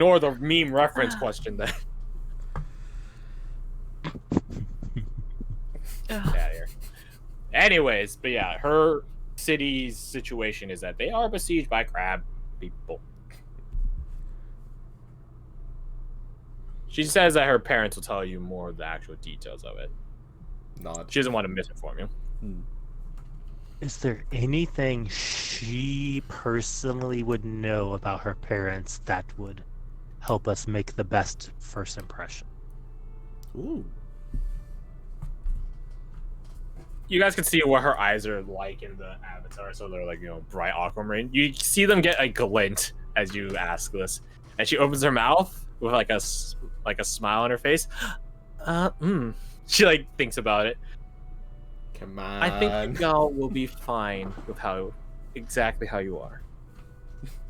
Ignore the meme reference question then. Get out of here. Anyways, but yeah, her city's situation is that they are besieged by crab people. She says that her parents will tell you more of the actual details of it. Nod. She doesn't want to misinform you. Is there anything she personally would know about her parents that would help us make the best first impression? Ooh. You guys can see what her eyes are like in the avatar, so they're like, bright aquamarine. You see them get a glint as you ask this, and she opens her mouth with like a smile on her face. She like thinks about it. Come on. I think y'all will be fine with exactly how you are.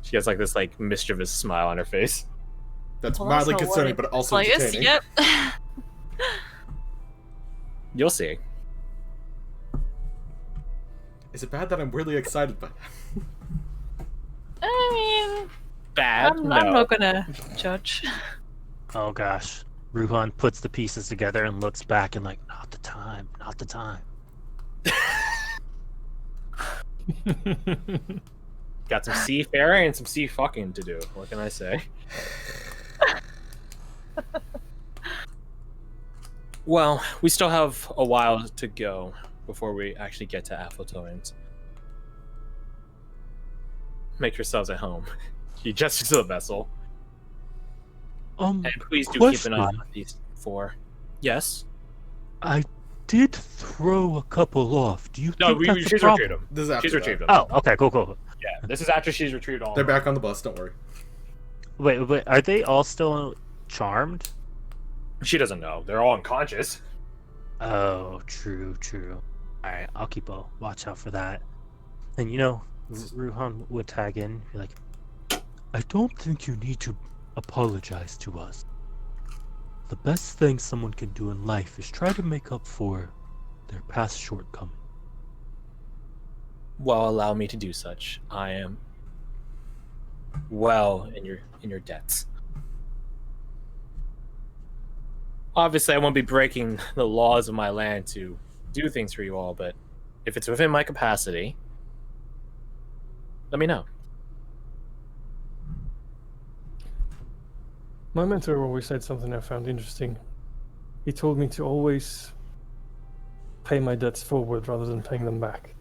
She has like this like mischievous smile on her face. That's mildly concerning, but also entertaining. Yep. You'll see. Is it bad that I'm really excited by that? I mean, Bad? I'm No. not gonna judge. Oh gosh. Ruhan puts the pieces together and looks back and like, not the time, not the time. Got some seafaring and some sea fucking to do. What can I say? Well, we still have a while to go before we actually get to Aphotorians. Make yourselves at home. You gestures to the vessel. And please do keep an eye on these four. Yes? I did throw a couple off. Do you No, think that's she's a problem? retrieved them. This is after She's retrieved them. Oh, okay, cool. Yeah, this is after she's retrieved all They're of them. back on the bus, don't worry. Wait, are they all still charmed? She doesn't know. They're all unconscious. Oh, true. Alright, I'll keep a watch out for that. And Ruhan would tag in, be like, I don't think you need to apologize to us. The best thing someone can do in life is try to make up for their past shortcomings. Well, allow me to do such. I am well in your debts. Obviously, I won't be breaking the laws of my land to do things for you all, but if it's within my capacity, let me know. My mentor always said something I found interesting. He told me to always pay my debts forward rather than paying them back.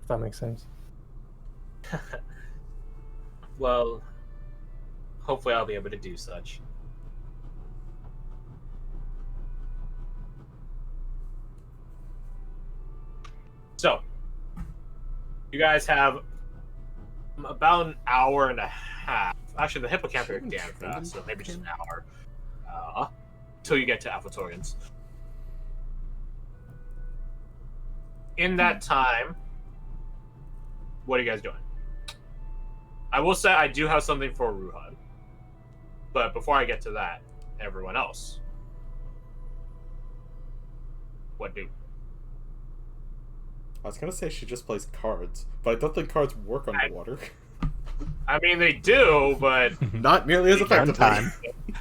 If that makes sense. Well, hopefully I'll be able to do such. So, you guys have about an hour and a half. Actually, the hippocampi are damn fast, so maybe just an hour. Till you get to Aphotorians. In that time, what are you guys doing? I will say I do have something for Ruhan. But before I get to that, everyone else. What do? I was gonna say she just plays cards, but I don't think cards work underwater. I mean, they do, but Not nearly as effectively. Time.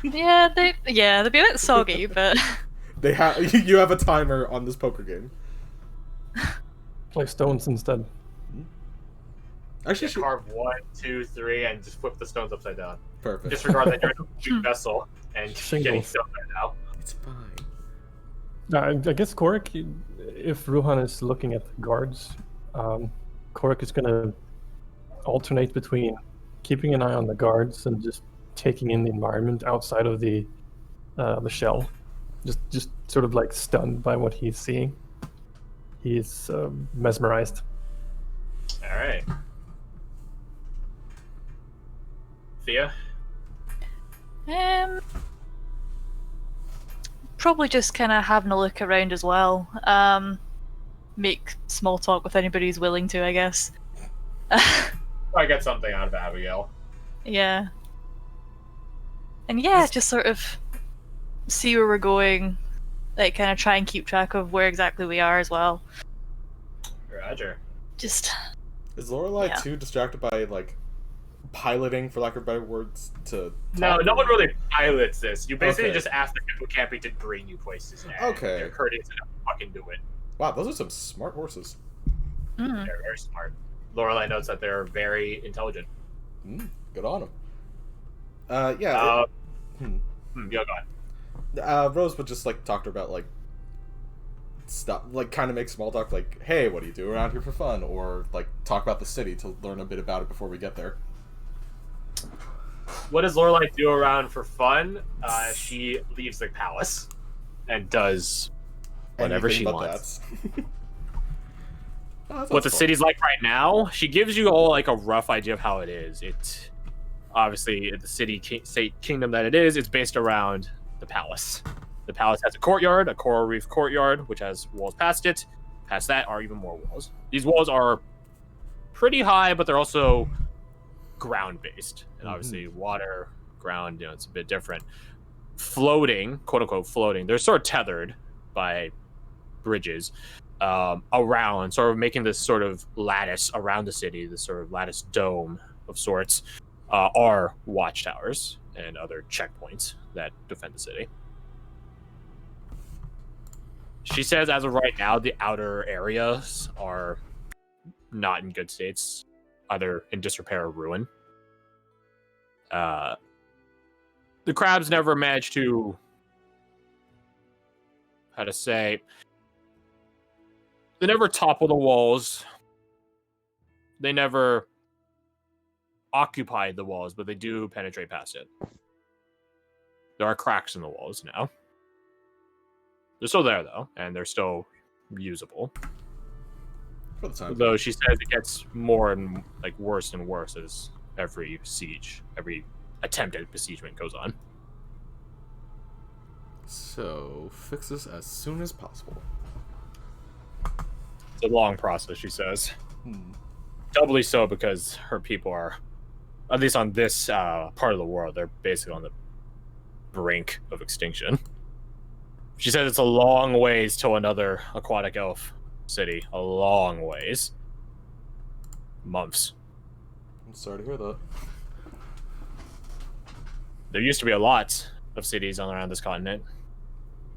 Yeah, they'd be a bit soggy, but They have you have a timer on this poker game. Play stones instead. Actually, just carve 1, 2, 3, and just flip the stones upside down. perfect. Disregard that you're in a big vessel and getting Shingles. stones right now. It's fine. I guess Korik, if Ruhan is looking at the guards, Korik is going to alternate between keeping an eye on the guards and just taking in the environment outside of the shell. Just sort of like stunned by what he's seeing. He's mesmerized. All right. Thea? probably just kind of having a look around as well. Make small talk with anybody who's willing to, I guess. I get something out of Abigail. Yeah. And yeah, just sort of see where we're going. Like, kind of try and keep track of where exactly we are as well. Roger. Just... Is Lorelai Yeah. too distracted by, like, piloting, for lack of better words, to No, talk? no one really pilots this. You basically Okay. just ask the Hippocampy to bring you places. And Okay. They're courteous enough to fucking do it. Wow, those are some smart horses. Mm. They're very smart. Lorelai notes that they're very intelligent. Good on them. Yeah. Yeah, go on. Rose would just like talk to her about like stuff, like kind of make small talk, like, "Hey, what do you do around here for fun?" Or like talk about the city to learn a bit about it before we get there. What does Lorelai do around for fun? She leaves the palace and does whatever Anything she but wants. that. Oh, that What the sounds fun. city's like right now, she gives you all like a rough idea of how it is. It obviously the state kingdom that it is, it's based around the palace. The palace has a courtyard, a coral reef courtyard, which has walls past it. Past that are even more walls. These walls are pretty high, but they're also ground based, and obviously water, ground, it's a bit different. Floating, quote unquote floating, they're sort of tethered by bridges around, sort of making this sort of lattice around the city, this sort of lattice dome of sorts, are watchtowers and other checkpoints that defend the city. She says as of right now, the outer areas are not in good states, either in disrepair or ruin. The crabs never managed to, they never topple the walls. They never occupied the walls, but they do penetrate past it. There are cracks in the walls now. They're still there, though, and they're still usable. For the time. Though she says it gets more and worse and worse as every attempt at besiegement goes on. So fix this as soon as possible. It's a long process, she says. Doubly so because her people are, at least on this part of the world, they're basically on the brink of extinction. She says it's a long ways till another aquatic elf city. A long ways. Months. I'm sorry to hear that. There used to be a lot of cities all around this continent.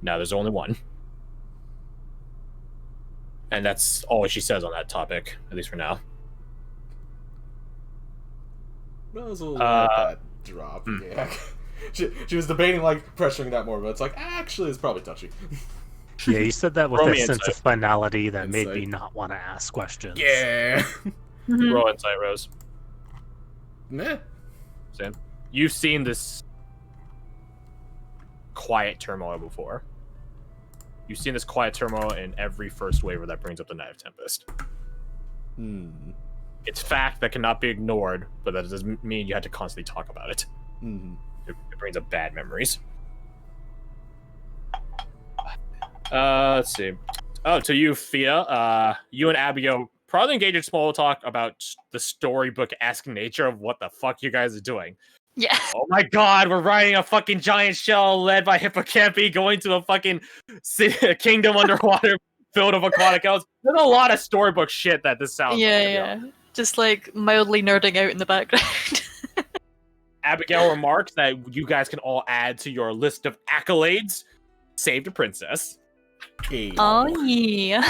Now there's only one. And that's all she says on that topic, at least for now. That was a little bad drop. Yeah. She was debating pressuring that more, but it's actually it's probably touchy. Yeah, you said that with Roll a me sense insight. of finality that made Insight. me not want to ask questions. Yeah. Mhm. Roll insight, Rose. Meh. Sam, you've seen this quiet turmoil before. You've seen this quiet turmoil in every first waiver that brings up the Night of Tempest. It's fact that cannot be ignored, but that doesn't mean you have to constantly talk about it. It brings up bad memories. Let's see. Oh, to you, Fia. You and Abigail probably engage in small talk about the storybook-esque nature of what the fuck you guys are doing. Yeah. Oh my god, we're riding a fucking giant shell led by Hippocampy going to a fucking kingdom underwater filled of aquatic elves. There's a lot of storybook shit that this sounds like. Yeah. Just mildly nerding out in the background. Abigail remarks that you guys can all add to your list of accolades. Saved a princess. Oh yeah.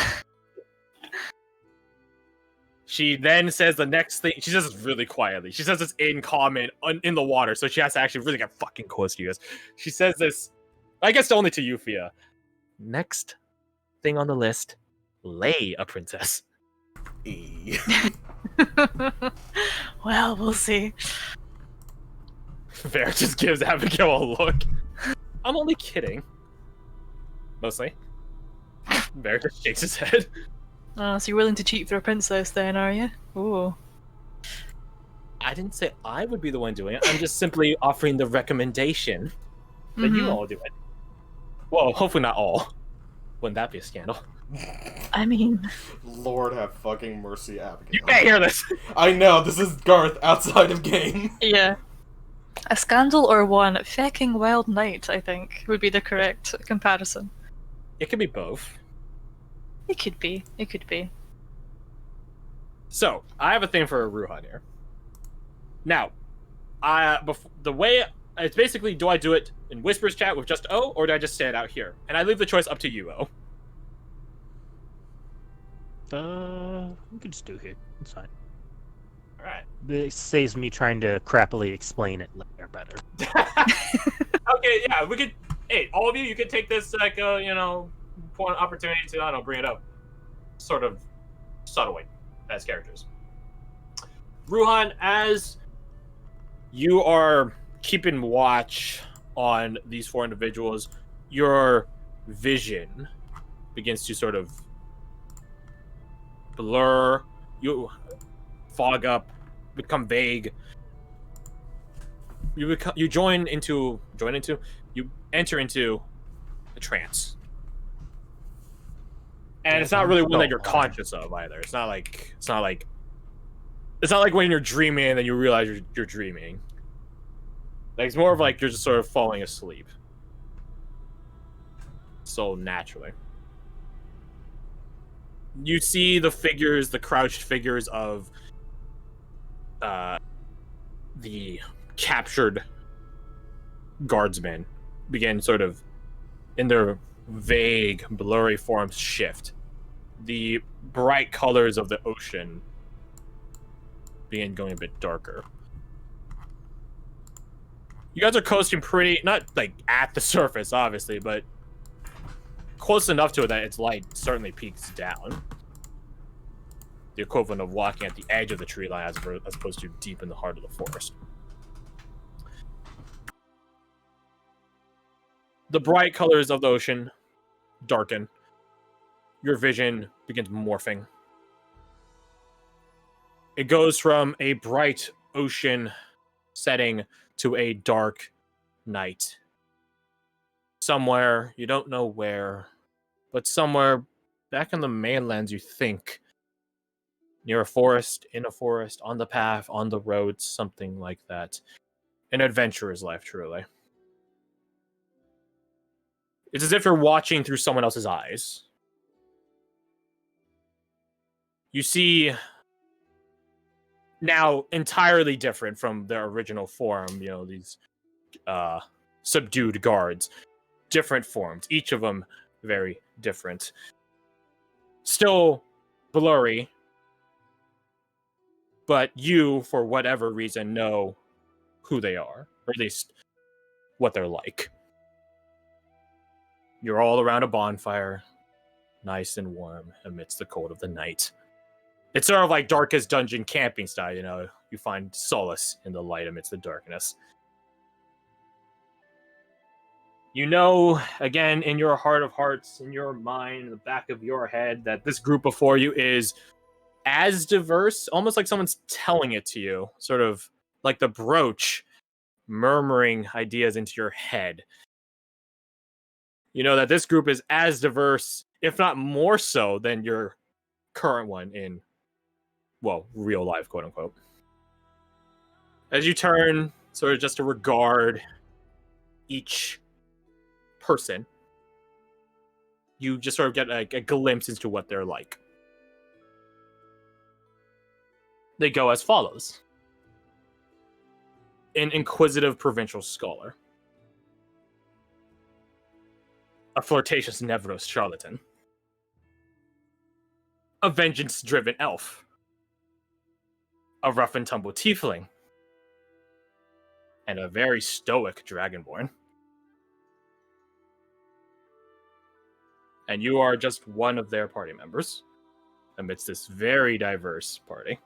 She then says the next thing. She says this really quietly. She says this in comment in the water, so she has to actually really get fucking close to you guys. She says this, I guess only to you, Fia. Next thing on the list, lay a princess. Well, we'll see. Bear just gives Abigail a look. I'm only kidding. Mostly. Bear just shakes his head. Oh, so you're willing to cheat for a princess then, are you? Ooh. I didn't say I would be the one doing it. I'm just simply offering the recommendation that you all do it. Well, hopefully not all. Wouldn't that be a scandal? I mean, Lord have fucking mercy, Abigail. You can't hear this! I know, this is Garth outside of game. yeah. A scandal or one fecking wild night, I think, would be the correct comparison. It could be both. It could be. It could be. So, I have a thing for Ruhan here. Now, The way it's basically, do I do it in whispers chat with just O, or do I just say it out here? And I leave the choice up to you, O. We could just do it here. It's fine. All right. It saves me trying to crappily explain it later better. Okay, yeah, we could. Hey, all of you, you could take this like point opportunity to I don't know, bring it up, sort of subtly as characters. Ruhan, as you are keeping watch on these 4 individuals, your vision begins to sort of blur. You fog up, become vague. You enter into a trance, and it's not really one that you're conscious of either. It's not like when you're dreaming and then you realize you're dreaming. Like, it's more of like you're just sort of falling asleep. So naturally. You see the crouched figures of the captured guardsmen begin sort of in their vague, blurry forms shift. The bright colors of the ocean begin going a bit darker. You guys are coasting pretty, not like at the surface, obviously, but close enough to it that its light certainly peaks down. The equivalent of walking at the edge of the tree line as opposed to deep in the heart of the forest. The bright colors of the ocean darken. Your vision begins morphing. It goes from a bright ocean setting to a dark night. Somewhere, you don't know where, but somewhere back in the mainlands, you think. Near a forest, in a forest, on the path, on the roads, something like that. An adventurer's life, truly. It's as if you're watching through someone else's eyes. You see, now entirely different from their original form, these subdued guards. Different forms, each of them very different. Still blurry, but you, for whatever reason, know who they are, or at least what they're like. You're all around a bonfire, nice and warm amidst the cold of the night. It's sort of like Darkest Dungeon camping style, you find solace in the light amidst the darkness. You know, again, in your heart of hearts, in your mind, in the back of your head, that this group before you is as diverse, almost like someone's telling it to you, sort of like the brooch murmuring ideas into your head. You know that this group is as diverse, if not more so, than your current one in, well, real life, quote unquote. As you turn, sort of just to regard each person, you just sort of get a glimpse into what they're like. They go as follows. An inquisitive provincial scholar. A flirtatious Nevros charlatan. A vengeance-driven elf. A rough-and-tumble tiefling. And a very stoic dragonborn. And you are just one of their party members amidst this very diverse party.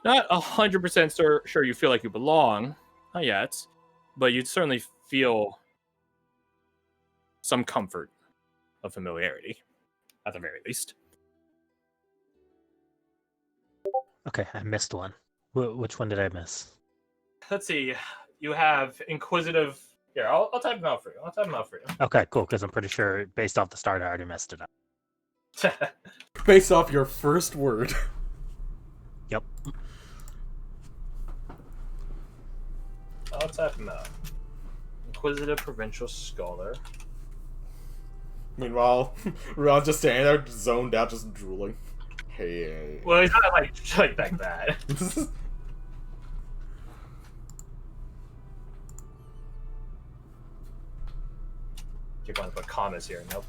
Not 100% sure you feel like you belong, not yet, but you'd certainly feel some comfort of familiarity, at the very least. Okay, I missed one. Which one did I miss? Let's see. You have inquisitive. Here, I'll type them out for you. Okay, cool, because I'm pretty sure based off the start I already messed it up. Based off your first word. Yep. I'll type them out. Inquisitive provincial scholar. Meanwhile, Ron's just standing there, zoned out, just drooling. Hey. Well, he's not like that. Keep on put commas here. Nope.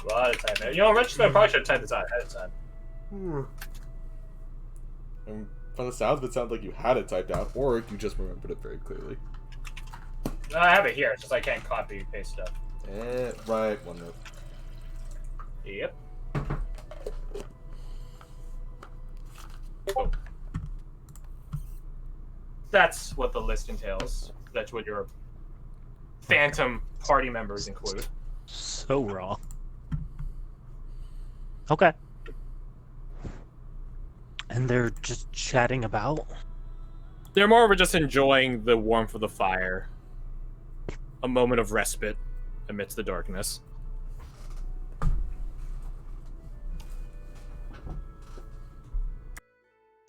A lot of time there. You know, Register probably should have typed this out ahead of time. And from the sounds of it, sounds like you had it typed out, or you just remembered it very clearly. No, I have it here. It's just I can't copy and paste stuff. Right, one note. Yep. Oh. That's what the list entails. That's what your phantom party members include. So raw. Okay. And they're just chatting about? They're more of just enjoying the warmth of the fire. A moment of respite amidst the darkness.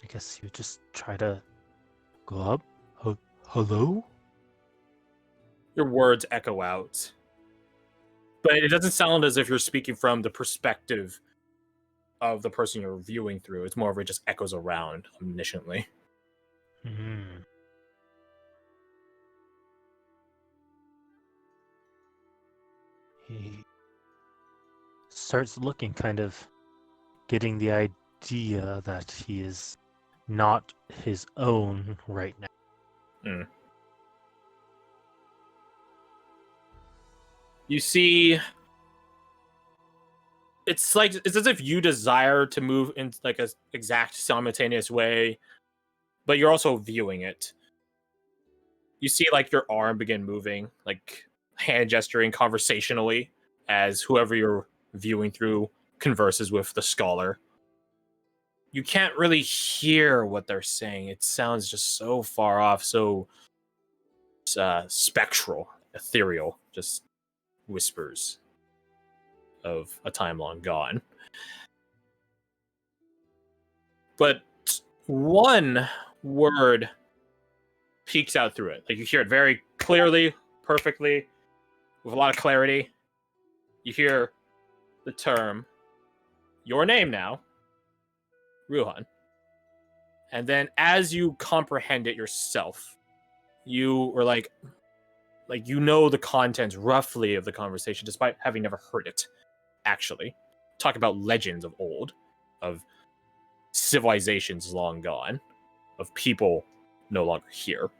I guess you just try to go up. Hello? Your words echo out. But it doesn't sound as if you're speaking from the perspective of the person you're viewing through. It's more of it just echoes around omnisciently. Hmm. He starts looking, kind of getting the idea that he is not his own right now. You see, it's as if you desire to move in like a exact simultaneous way, but you're also viewing it. You see like your arm begin moving, like hand gesturing conversationally as whoever you're viewing through converses with the scholar. You can't really hear what they're saying. It sounds just so far off, so spectral, ethereal, just whispers of a time long gone. But one word peeks out through it. Like you hear it very clearly, perfectly, with a lot of clarity. You hear the term, your name now, Ruhan. And then as you comprehend it yourself, you were like you know the contents roughly of the conversation despite having never heard it, actually. Talk about legends of old, of civilizations long gone, of people no longer here,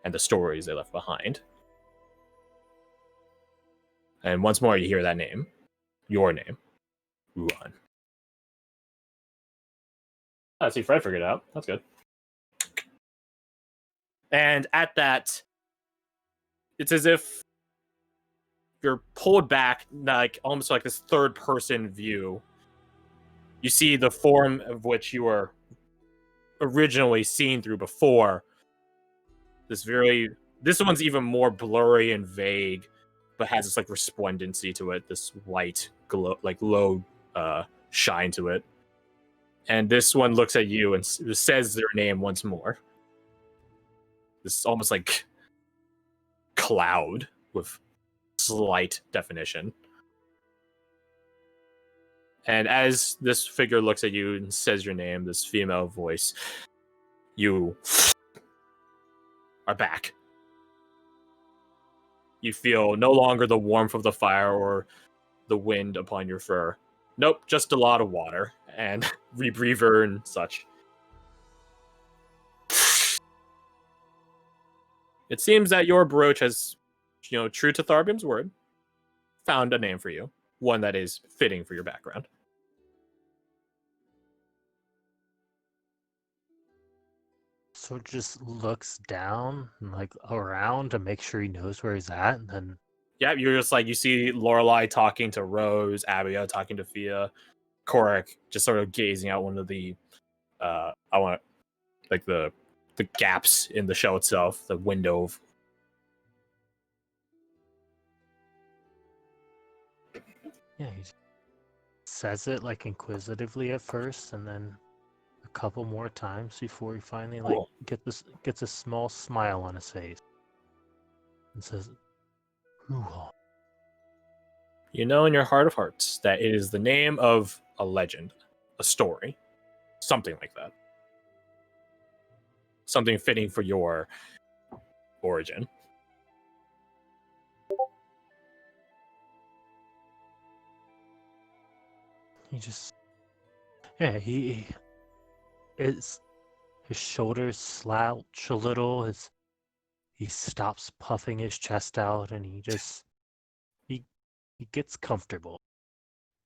and the stories they left behind. And once more you hear that name, your name, Ruhan. I see Fred figured it out. That's good. And at that, it's as if you're pulled back, like almost like this third-person view. You see the form of which you were originally seen through before. This one's even more blurry and vague, but has this like resplendency to it, this white glow, like low shine to it. And this one looks at you and says their name once more. This almost like cloud with slight definition. And as this figure looks at you and says your name, this female voice, you are back. You feel no longer the warmth of the fire or the wind upon your fur. Nope, just a lot of water and rebreather and such. It seems that your brooch has, true to Tharbium's word, found a name for you. One that is fitting for your background. So just looks down, like around to make sure he knows where he's at, and then yeah, you're just like, you see Lorelei talking to Rose, Abia talking to Fia, Korik just sort of gazing out one of the the gaps in the shell itself, the window. yeah, he says it like inquisitively at first, and then a couple more times before he finally Cool. gets a small smile on his face and says, "Ruhan." You know in your heart of hearts that it is the name of a legend, a story, something like that. Something fitting for your origin. He just, yeah, his shoulders slouch a little. He stops puffing his chest out, and he gets comfortable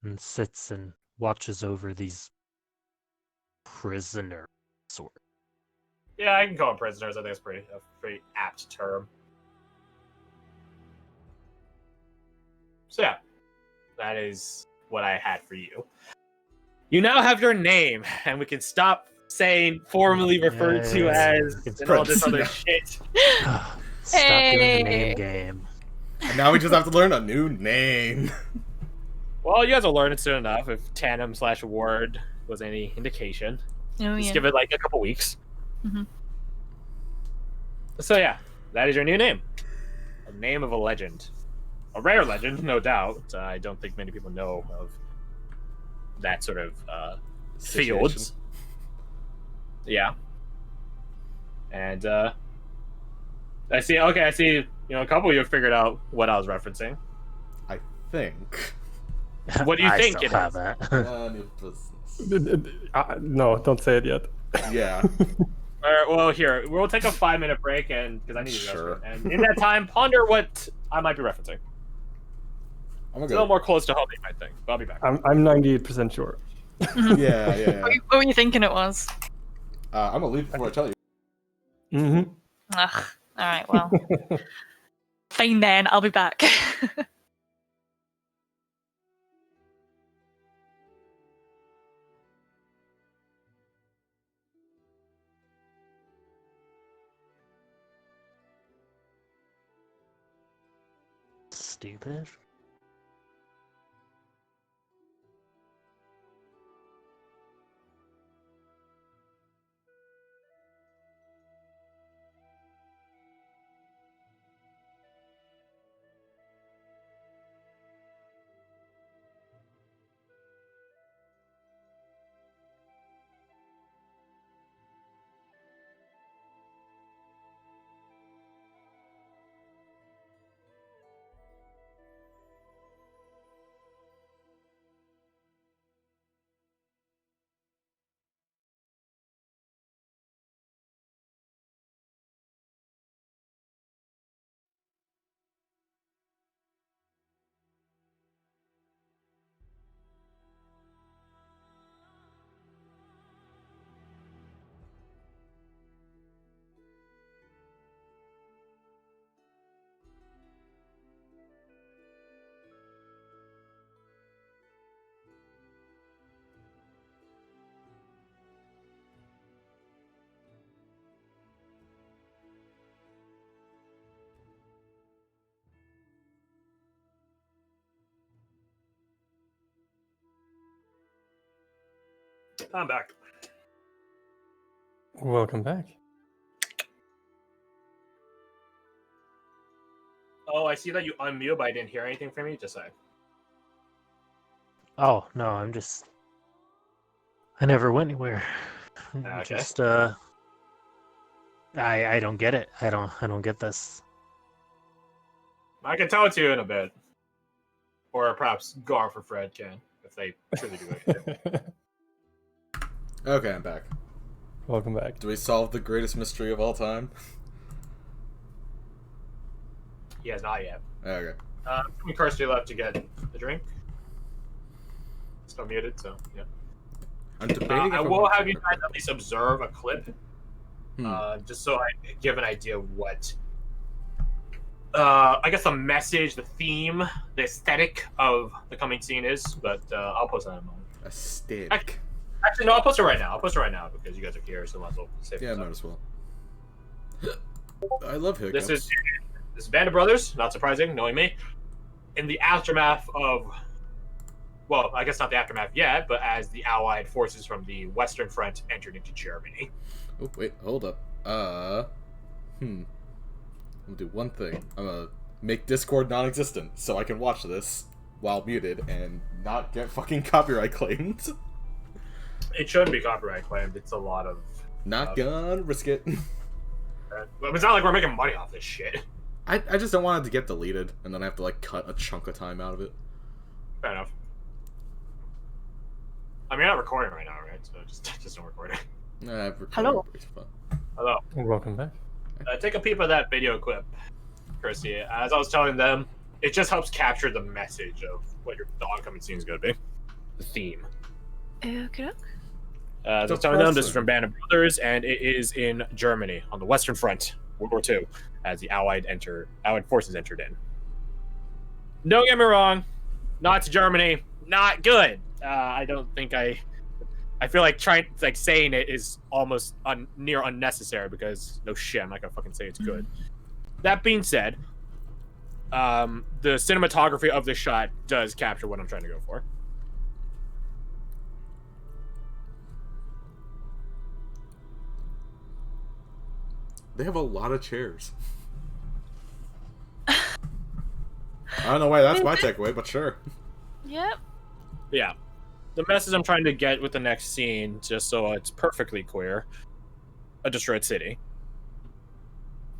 and sits and watches over these prisoners. Sort. Yeah, I can call them prisoners. I think it's a pretty apt term. So yeah, that is what I had for you. You now have your name, and we can stop saying formerly referred to as and all this other shit. Stop doing the name game. And now we just have to learn a new name. Well, you guys will learn it soon enough if Tandem/Ward was any indication. Oh, Just yeah. give it like a couple weeks. Mhm. So yeah, that is your new name. A name of a legend. A rare legend, no doubt. I don't think many people know of that sort of fields. Yeah. And I see, you know, a couple of you have figured out what I was referencing. I think. What do you I think still it have is? that. None of business. No, don't say it yet. Yeah. All right, well, here, we'll take a 5-minute break, and because I need to Sure. rest. And in that time, ponder what I might be referencing. I'm gonna It's a little go. more close to home than you might think, but I'll be back. I'm 98% sure. Yeah. What were you thinking it was? I'm gonna leave before I tell you. Mm-hmm. Ugh. All right. Well, fine then. I'll be back. Stupid. I'm back. Welcome back. Oh, I see that you unmute, but I didn't hear anything from you. Just say. Oh no, I never went anywhere. Okay. Just I don't get it. I don't get this. I can tell it to you in a bit. Or perhaps Garth or Fred can, if they truly do it. Okay, I'm back. Welcome back. Do we solve the greatest mystery of all time? He has not yet. Okay. Kirsty left to get the drink. Still muted, so yeah. I'm debating. I if will I'm have you guys at least observe a clip, just so I give an idea of what, I guess the message, the theme, the aesthetic of the coming scene is. But I'll post that in a moment. Aesthetic. Actually, no, I'll post it right now. I'll post it right now because you guys are here, so might as well save Yeah, it. might as well. I love hiccups. This is Band of Brothers, not surprising, knowing me. In the aftermath of, well, I guess not the aftermath yet, but as the Allied forces from the Western Front entered into Germany. Oh wait, hold up. I'm gonna do one thing. I'm gonna make Discord non-existent so I can watch this while muted and not get fucking copyright claimed. It shouldn't be copyright claimed. It's a lot of. Not gonna risk it. It's not like we're making money off this shit. I just don't want it to get deleted and then I have to like cut a chunk of time out of it. Fair enough. I mean, you're not recording right now, right? So just don't record it. Hello. Hello. Welcome back. Take a peep at that video clip, Kirsty. As I was telling them, it just helps capture the message of what your oncoming scene is going to be. The theme. Okay. As I was telling them, this is from Band of Brothers, and it is in Germany, on the Western Front, World War II, as the Allied forces entered in. Don't get me wrong, Nazi Germany, not good. I don't think I feel like saying it is almost near unnecessary because no shit, I'm not gonna fucking say it's good. That being said, the cinematography of the shot does capture what I'm trying to go for. They have a lot of chairs. I don't know why that's my takeaway, but sure. Yep. Yeah. The message I'm trying to get with the next scene, just so it's perfectly clear, a destroyed city.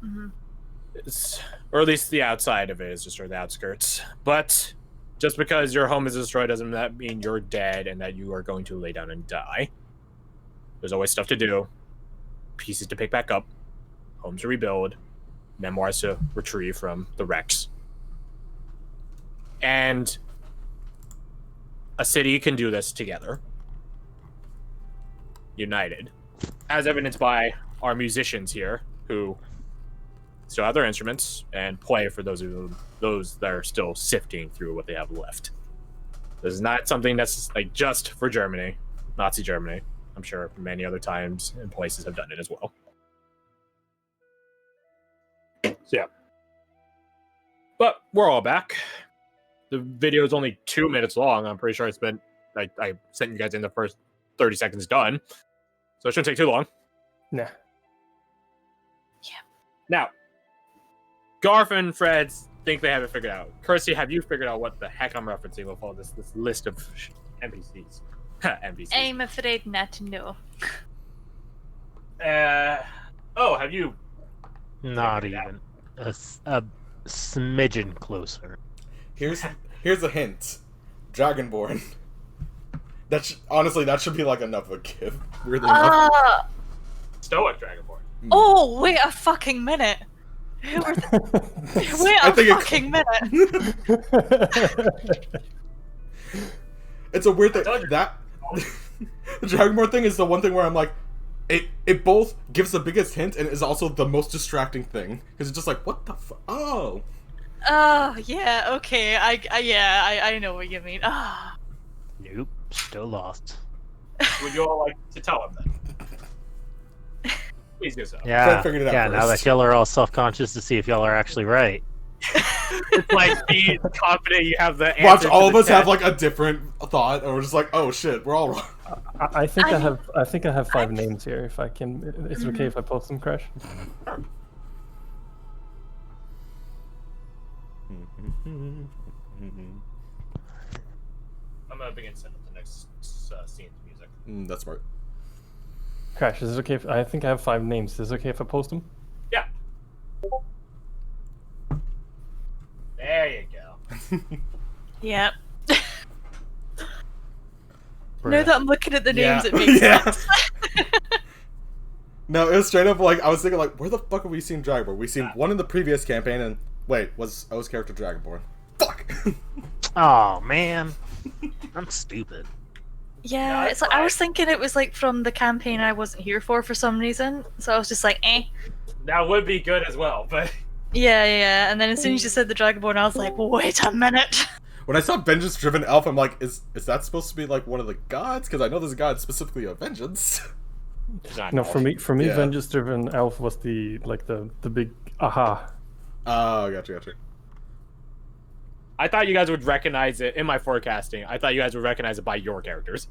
Mm-hmm. Or at least the outside of it is destroyed, the outskirts. But just because your home is destroyed doesn't that mean you're dead and that you are going to lay down and die. There's always stuff to do, pieces to pick back up, homes to rebuild, memoirs to retrieve from the wrecks. And a city can do this together, united, as evidenced by our musicians here, who still have their instruments and play for those that are still sifting through what they have left. This is not something that's like just for Germany, Nazi Germany. I'm sure many other times and places have done it as well. So yeah, but we're all back. The video is only 2 minutes long. I'm pretty sure I sent you guys in the first 30 seconds done. So it shouldn't take too long. Nah. Yeah. Now, Garth and Fred think they have it figured out. Kirsty, have you figured out what the heck I'm referencing with all this list of NPCs? NPCs. I'm afraid not to know. Have you? Not even. A smidgen closer. Here's a hint. Dragonborn. Honestly, that should be like enough of a gift. Really enough. Stoic Dragonborn. Oh, wait a fucking minute. Who were wait a fucking minute. It's a weird thing. That the Dragonborn thing is the one thing where I'm like, it both gives the biggest hint and is also the most distracting thing because it's just like, what the fuck? Oh. Oh, yeah, okay. I know what you mean. Ah. Nope, still lost. Would you all like to tell him then? Please do so. Yeah, figured it out yeah. Now first. that y'all are all self-conscious to see if y'all are actually right. It's like be confident you have the answer. Watch to all of the us have test. like a different thought, and we're just like, oh shit, we're all wrong. I think I think I have 5 names here. If I can, is it okay if I post them, Crash? I'm gonna begin setting up the next scene's music. That's smart. Crash, is it okay if I think I have 5 names? Is it okay if I post them? Yeah. There you go. Yep. Now that I'm looking at the names, Yeah. it makes Yeah. sense. No, it was straight up like I was thinking like, where the fuck have we seen Dragonborn? We seen one in the previous campaign, and wait, was O's character Dragonborn? Fuck. Oh man, I'm stupid. Yeah, it's like I was thinking it was like from the campaign I wasn't here for some reason. So I was just like, eh. That would be good as well, but Yeah. And then as soon as you said the Dragonborn, I was like, wait a minute. When I saw vengeance-driven elf, I'm like, is that supposed to be like one of the gods? Because I know there's a god specifically of vengeance. No, for me, Yeah. vengeance-driven elf was the big aha. Oh, gotcha. I thought you guys would recognize it in my forecasting. I thought you guys would recognize it by your characters.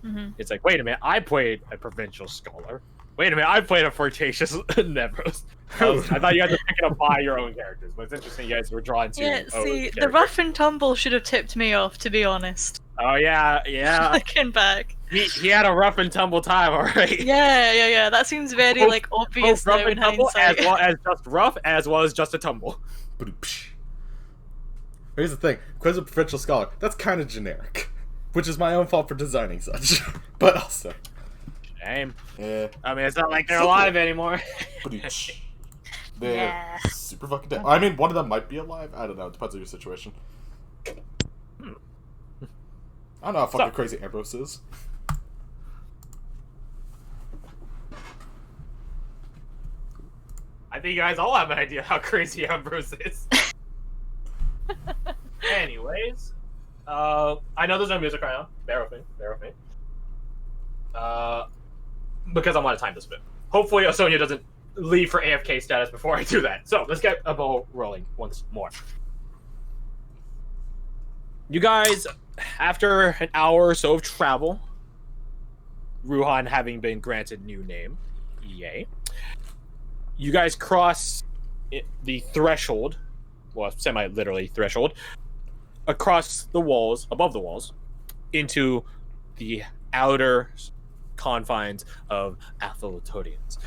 Mm-hmm. It's like, wait a minute, I played a provincial scholar. Wait a minute, I played a flirtatious Nevros. I thought you guys were picking up by your own characters, but it's interesting you guys were drawn to. Yeah, Owen's see, the character. rough and tumble should have tipped me off, to be honest. Oh yeah. Looking back. He had a rough and tumble time, alright. Yeah. That seems very like obvious Both rough now in and tumble, hindsight. as well as just rough, as well as just a tumble. Here's the thing, Quiz of Provincial Scholar, that's kind of generic. Which is my own fault for designing such. But also. Shame. Yeah. I mean, it's not like they're alive anymore. They're Yeah. super fucking dead. I mean, one of them might be alive. I don't know. It depends on your situation. I don't know how fucking crazy Ambrose is. I think you guys all have an idea how crazy Ambrose is. Anyways, I know there's no music right now. Bear with me. Because I want to time this a bit. Hopefully, Osonia doesn't leave for AFK status before I do that. So let's get a ball rolling once more. You guys, after an hour or so of travel, Ruhan having been granted new name, yay. You guys cross the threshold, well, semi-literally threshold, across the walls, above the walls, into the outer confines of Athelotodians.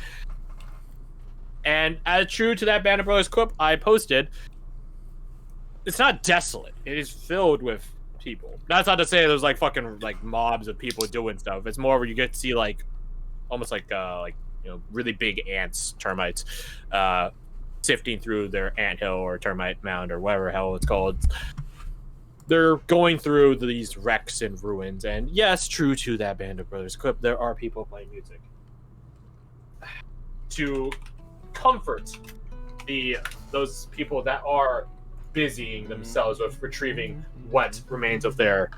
And as true to that Band of Brothers quip I posted, it's not desolate. It is filled with people. That's not to say there's like fucking like mobs of people doing stuff. It's more where you get to see like almost like you know, really big ants, termites, sifting through their anthill or termite mound or whatever hell it's called. They're going through these wrecks and ruins, and yes, true to that Band of Brothers clip, there are people playing music to comfort those people that are busying themselves with retrieving what remains of their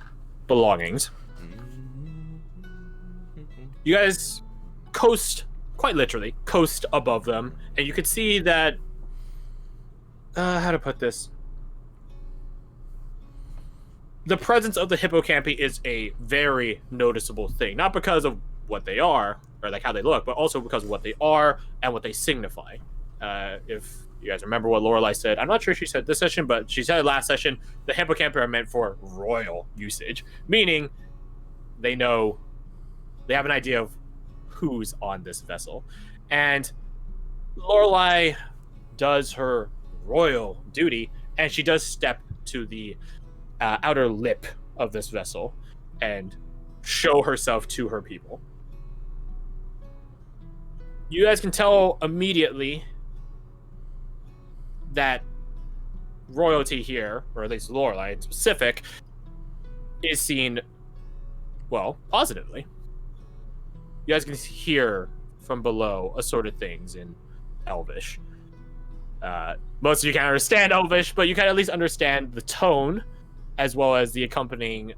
belongings. You guys coast, quite literally, coast above them, and you could see that, how to put this? The presence of the hippocampi is a very noticeable thing, not because of what they are, or like how they look, but also because of what they are and what they signify. If you guys remember what Lorelai said, I'm not sure she said this session, but she said last session, the hippocampi are meant for royal usage, meaning they have an idea of who's on this vessel. And Lorelai does her royal duty, and she does step to the outer lip of this vessel and show herself to her people. You guys can tell immediately that royalty here, or at least Lorelai in specific, is seen, well, positively. You guys can hear from below assorted things in Elvish. Most of you can't understand Elvish, but you can at least understand the tone as well as the accompanying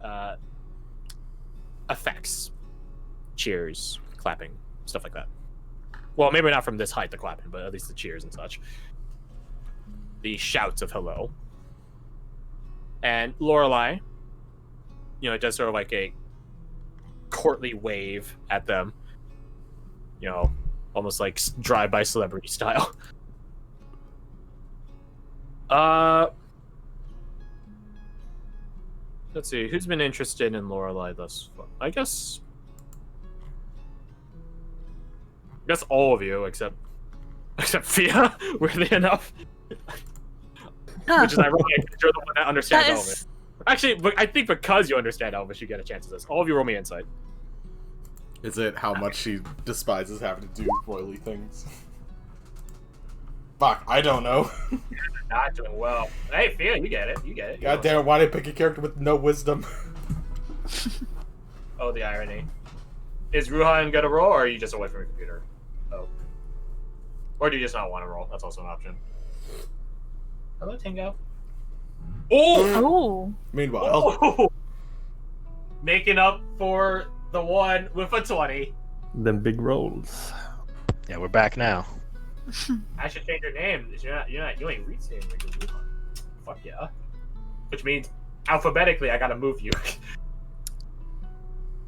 effects. Cheers, clapping, stuff like that. Well, maybe not from this height, the clapping, but at least the cheers and such. The shouts of hello. And Lorelai, you know, does sort of like a courtly wave at them. You know, almost like drive-by celebrity style. Let's see, who's been interested in Lorelai thus far? I guess all of you, except Fia, weirdly enough. Which is ironic, because you're the one that understands Elvish. Actually, I think because you understand Elvish, you get a chance at this. All of you roll me insight. Is it how much she despises having to do royally things? Fuck, I don't know. Not doing well. Hey, Fia, you get it. God damn, why did I pick a character with no wisdom? Oh, the irony. Is Ruhan gonna roll, or are you just away from your computer? Oh. Or do you just not want to roll? That's also an option. Hello, Tingo. Oh! Meanwhile. Oh! Making up for the one with a 20. Them big rolls. Yeah, we're back now. I should change your name. You ain't Reed's name, you're Ruhan. Fuck yeah. Which means, alphabetically, I gotta move you.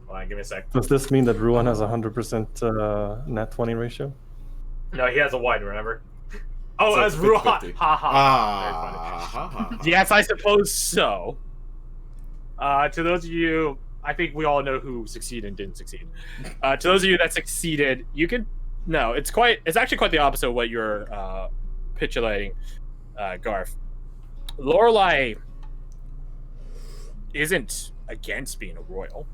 Hold on, give me a sec. Does this mean that Ruan has a 100% nat 20 ratio? No, he has a 1, remember? Oh, So as it's Ruhan. 50-50. Ha ha. Very funny. Yes, I suppose so. To those of you, I think we all know who succeeded and didn't succeed. To those of you that succeeded, you can no. It's actually quite the opposite of what you're pitulating, Garth. Lorelai isn't against being a royal.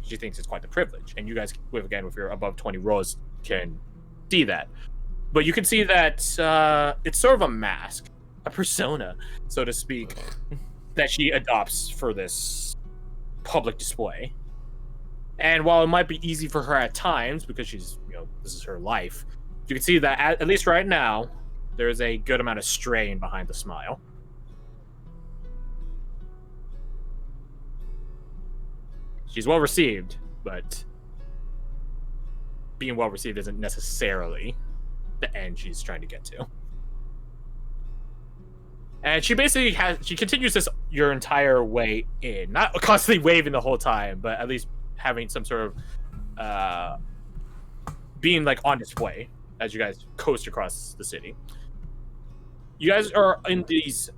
She thinks it's quite the privilege, and you guys, with your above 20 rolls, can see that. But you can see that it's sort of a mask, a persona, so to speak, that she adopts for this public display. And while it might be easy for her at times, because she's, this is her life, you can see that at least right now, there's a good amount of strain behind the smile. She's well received, but being well received isn't necessarily the end she's trying to get to. And she basically she continues this your entire way in, not constantly waving the whole time, but at least having some sort of being like on display as you guys coast across the city. You guys are in these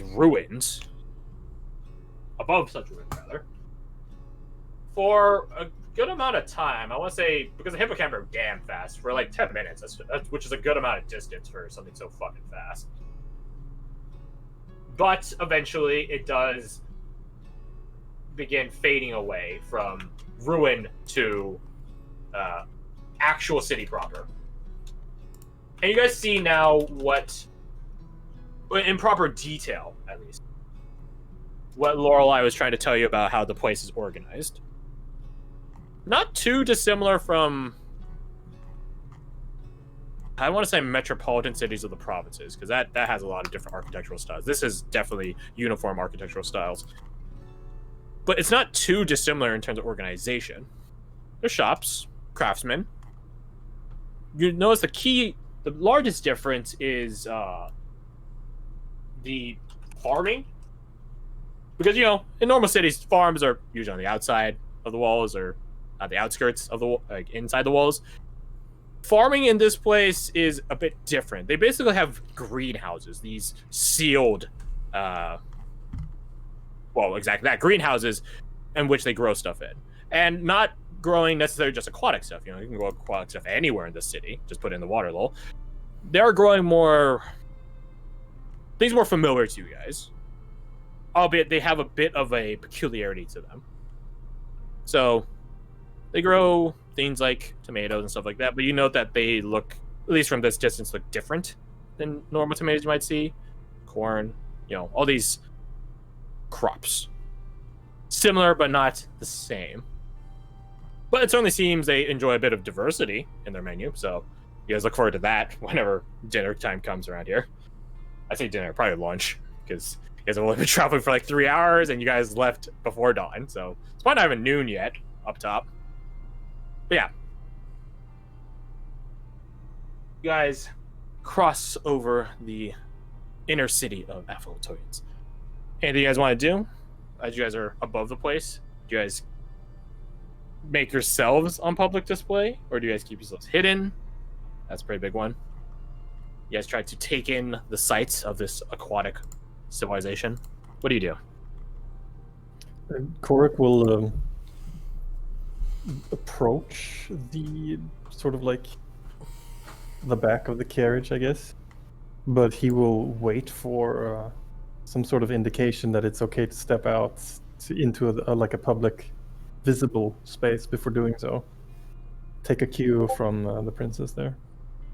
ruins, above such ruins rather, for a good amount of time. I want to say, because the hippocampus are damn fast, for like 10 minutes, which is a good amount of distance for something so fucking fast. But eventually it does begin fading away from ruin to actual city proper. And you guys see now what, in proper detail at least, what Lorelai was trying to tell you about how the place is organized. Not too dissimilar from, I want to say, metropolitan cities of the provinces, because that has a lot of different architectural styles. This is definitely uniform architectural styles. But it's not too dissimilar in terms of organization. There's shops, craftsmen. You notice the largest difference is the farming. Because, in normal cities, farms are usually on the outside of the walls or at the outskirts of inside the walls. Farming in this place is a bit different. They basically have greenhouses, these sealed, exactly that, greenhouses in which they grow stuff in. And not growing necessarily just aquatic stuff. You can grow aquatic stuff anywhere in the city, just put it in the water lol. They're growing things more familiar to you guys. Albeit they have a bit of a peculiarity to them. So they grow things like tomatoes and stuff like that, but you note that they look, at least from this distance, look different than normal tomatoes you might see. Corn, all these crops. Similar, but not the same. But it certainly seems they enjoy a bit of diversity in their menu, so you guys look forward to that whenever dinner time comes around here. I say dinner, probably lunch, because you guys have only been traveling for like 3 hours, and you guys left before dawn, so it's probably not even noon yet, up top. But yeah. You guys cross over the inner city of Aphelitorians. Anything you guys want to do? As you guys are above the place, do you guys make yourselves on public display, or do you guys keep yourselves hidden? That's a pretty big one. You guys try to take in the sights of this aquatic civilization. What do you do? Korik will approach the sort of like the back of the carriage, I guess, but he will wait for some sort of indication that it's okay to step out into a public visible space before doing so. Take a cue from the princess there.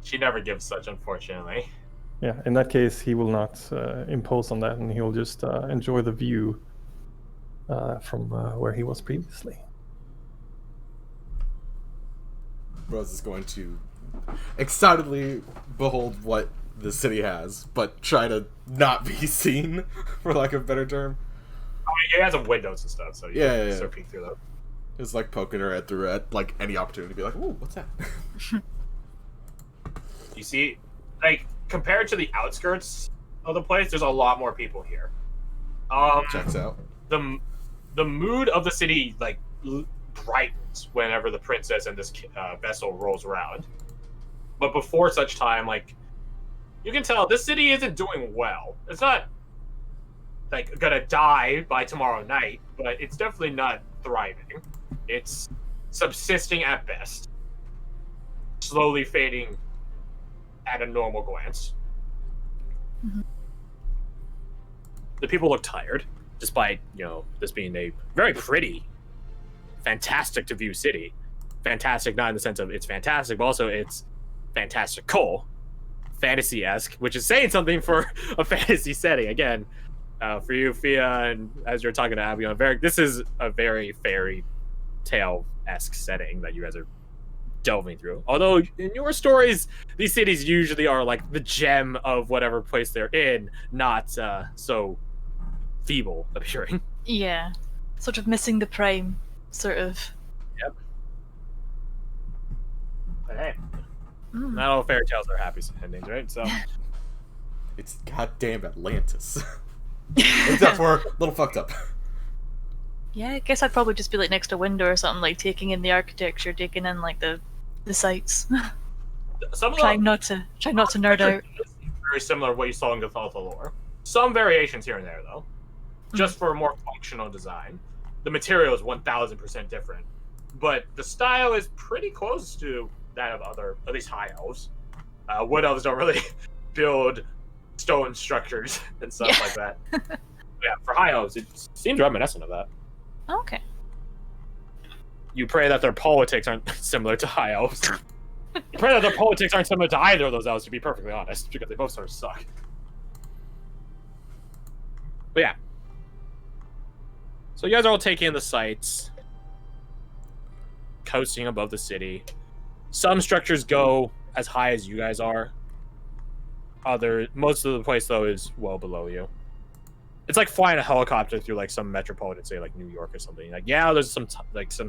She never gives such, unfortunately. Yeah, in that case, he will not impose on that, and he'll just enjoy the view from where he was previously. Rose is going to excitedly behold what the city has, but try to not be seen, for lack of a better term. I mean, it has some windows and stuff, so you can sort of peek through them. It's like poking her head through at like any opportunity to be like, "Ooh, what's that?" You see, like, compared to the outskirts of the place, there's a lot more people here. Checks out. The mood of the city like brightens whenever the princess and this vessel rolls around. But before such time, like, you can tell this city isn't doing well. It's not like gonna die by tomorrow night, but it's definitely not thriving. It's subsisting at best, slowly fading at a normal glance. Mm-hmm. The people look tired, despite this being a very pretty, fantastic to view city. Fantastic, not in the sense of it's fantastic, but also it's fantastical, fantasy-esque, which is saying something for a fantasy setting. Again, for you, Fia, and as you're talking to Abigail, this is a very fairy tale-esque setting that you guys are delving through. Although in your stories, these cities usually are like the gem of whatever place they're in, not so feeble appearing. Yeah, sort of missing the prime, sort of. Yep. But hey, not all fairy tales are happy endings, right? So It's goddamn Atlantis. Except for a little fucked up. Yeah, I guess I'd probably just be like next to a window or something, like taking in the architecture, taking in like the sights. Trying not to nerd out. Very similar to what you saw in Gathaltha lore. Some variations here and there, though, just for a more functional design. The material is 1000% different, but the style is pretty close to that of other, at least high elves. Wood elves don't really build stone structures and stuff like that. Yeah, for high elves, it seems reminiscent of that. Okay. You pray that their politics aren't similar to high elves. You pray that their politics aren't similar to either of those elves, to be perfectly honest, because they both sort of suck. But yeah. So you guys are all taking in the sights, coasting above the city. Some structures go as high as you guys are. Most of the place, though, is well below you. It's like flying a helicopter through like some metropolitan city, like New York or something. Like, yeah, there's some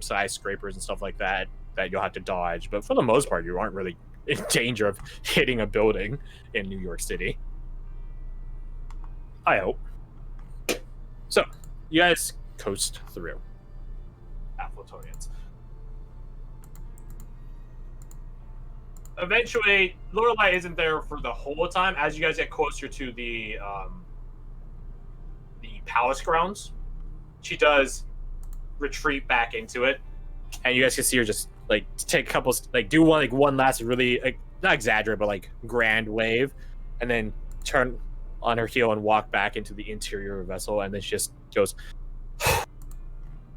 skyscrapers and stuff like that you'll have to dodge, but for the most part, you aren't really in danger of hitting a building in New York City. I hope. So, you guys coast through. Affletonians. Eventually, Lorelei isn't there for the whole time. As you guys get closer to the palace grounds, she does retreat back into it, and you guys can see her just like take a couple, like do one last really not exaggerate, but like grand wave, and then turn on her heel and walk back into the interior of the vessel, and then she just goes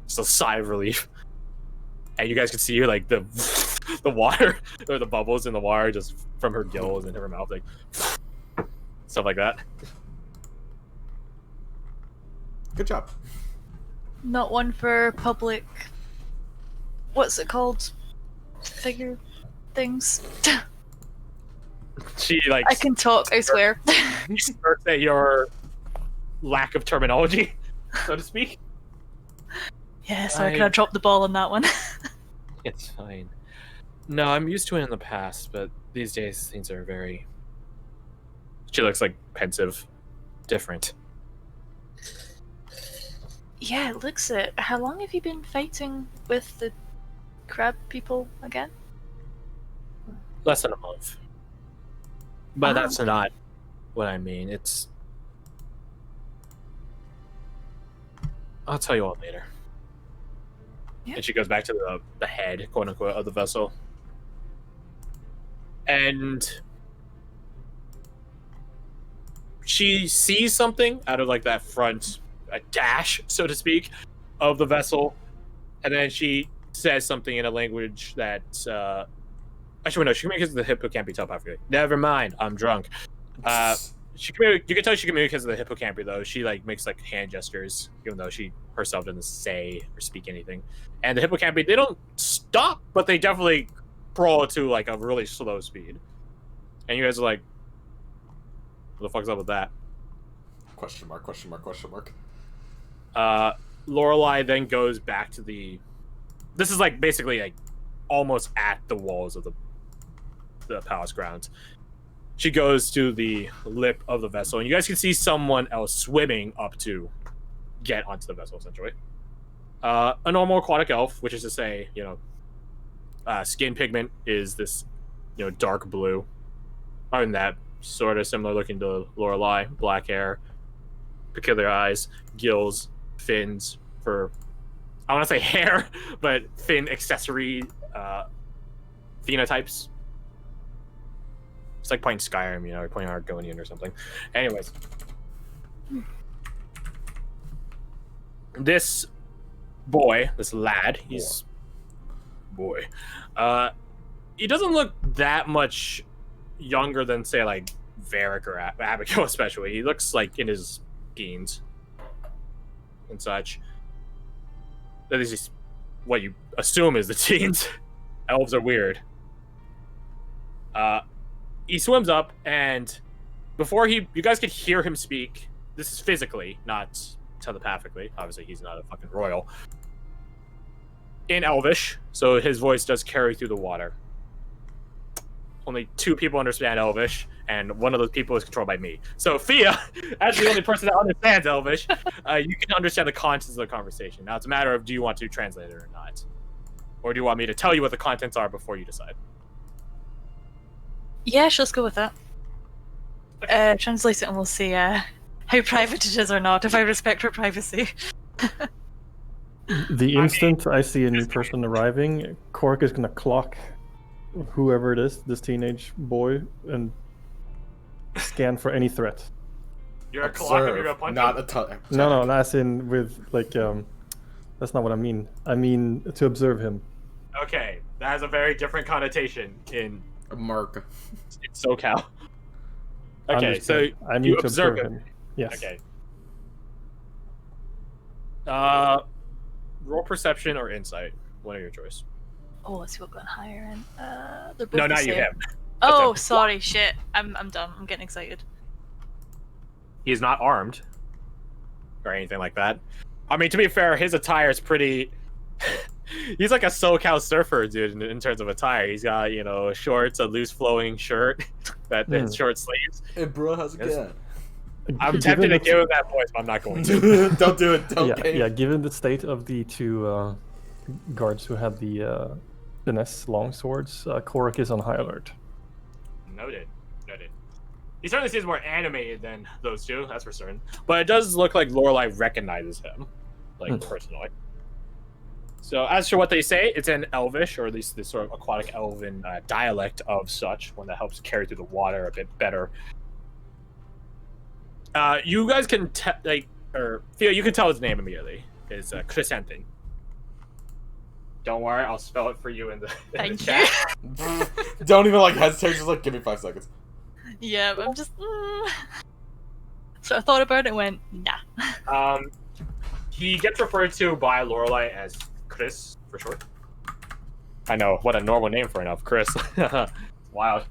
just a sigh of relief, and you guys can see her like the water or the bubbles in the water just from her gills and her mouth, like stuff like that. Good job. Not one for public. What's it called? Figure things. She like. I can talk. I swear. You start at your lack of terminology, so to speak. Yeah, sorry, can I drop the ball on that one? It's fine. No, I'm used to it in the past, but these days things are very. She looks like pensive, different. Yeah, it looks it. How long have you been fighting with the crab people again? Less than a month. But that's not what I mean. It's. I'll tell you all later. Yeah. And she goes back to the head, quote unquote, of the vessel. And she sees something out of like that front a dash, so to speak, of the vessel, and then she says something in a language that actually no, she communicates with the hippocampy telepathy. Never mind, I'm drunk. You can tell she communicates with the hippocampy though. She like makes like hand gestures, even though she herself doesn't say or speak anything. And the hippocampy, they don't stop, but they definitely crawl to like a really slow speed. And you guys are like, what the fuck's up with that? Question mark, question mark, question mark. Lorelei then goes back to this is like basically like almost at the walls of the palace grounds. She goes to the lip of the vessel, and you guys can see someone else swimming up to get onto the vessel, essentially. A normal aquatic elf, which is to say, skin pigment is this, dark blue. Other than that, sort of similar looking to Lorelei, black hair, peculiar eyes, gills, fins for, I want to say hair, but fin accessory phenotypes. It's like playing Skyrim, you know, or playing Argonian or something. Anyways. This boy, this lad, he's... Boy. He doesn't look that much younger than, say, like, Varric or Abigail especially. He looks like in his teens and such. That is just what you assume is the teens. Elves are weird. He swims up, and before you guys could hear him speak, this is physically, not telepathically. Obviously, he's not a fucking royal. In Elvish, so his voice does carry through the water. Only 2 people understand Elvish, and one of those people is controlled by me. So Fia, as the only person that understands Elvish, you can understand the contents of the conversation. Now it's a matter of, do you want to translate it or not? Or do you want me to tell you what the contents are before you decide? Yeah, sure, let's go with that. Translate it and we'll see how private it is or not, if I respect her privacy. The instant I see a new person arriving, Cork is gonna clock whoever it is, this teenage boy, and scan for any threat. You're a clock and you're a punch. Not a ton. No, as in with like that's not what I mean. I mean to observe him. Okay, that has a very different connotation in A mark. SoCal. Okay, Understood. so I mean you to observe observe him. him. Yes. Okay. Roll perception or insight. One of your choice. Oh, let's see what got higher in. They're both No, the not you. same. Him. Oh, him. sorry, shit. I'm done. I'm getting excited. He's not armed or anything like that. I mean, to be fair, his attire is pretty. He's like a SoCal surfer, dude. In terms of attire, he's got, you know, shorts, a loose flowing shirt, that short sleeves. Hey, bro, how's it going? I'm tempted to give him that voice, but I'm not going to. Don't do it. Don't. Yeah. Given the state of the 2 guards who have the Ness long swords, Cork is on high alert. Noted. He certainly seems more animated than those 2, that's for certain. But it does look like Lorelei recognizes him, like personally. So as for what they say, it's in Elvish, or at least this sort of aquatic elven dialect of such, one that helps carry through the water a bit better. You guys can Theo, you can tell his name immediately. It's Chrysanthemum. Don't worry, I'll spell it for you in the chat. Don't even like hesitate. Just like give me 5 seconds. Yeah, but I'm just. So I thought about it and went, nah. He gets referred to by Lorelei as Chris for short. I know, what a normal name for an elf, Chris. Wild.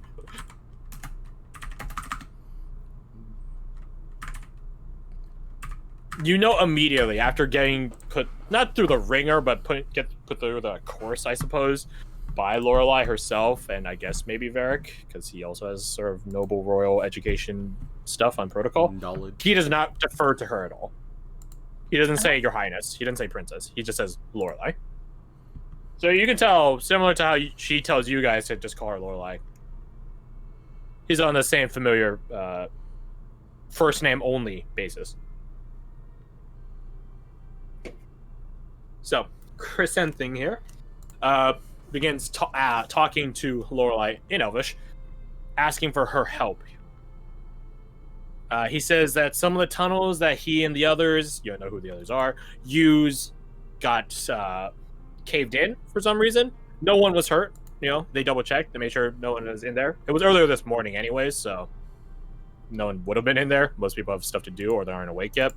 You know immediately after getting put, not through the ringer, but get put through the course, I suppose, by Lorelei herself, and I guess maybe Varric, because he also has sort of noble royal education stuff on protocol. Knowledge. He does not defer to her at all. He doesn't say Your Highness. He doesn't say Princess. He just says Lorelei. So you can tell, similar to how she tells you guys to just call her Lorelei. He's on the same familiar first name only basis. So, Chrysanthemum here begins talking to Lorelei in Elvish, asking for her help. He says that some of the tunnels that he and the others, you don't know who the others are, got caved in for some reason. No one was hurt. You know, they double checked. They made sure no one was in there. It was earlier this morning anyways, so no one would have been in there. Most people have stuff to do or they aren't awake yet.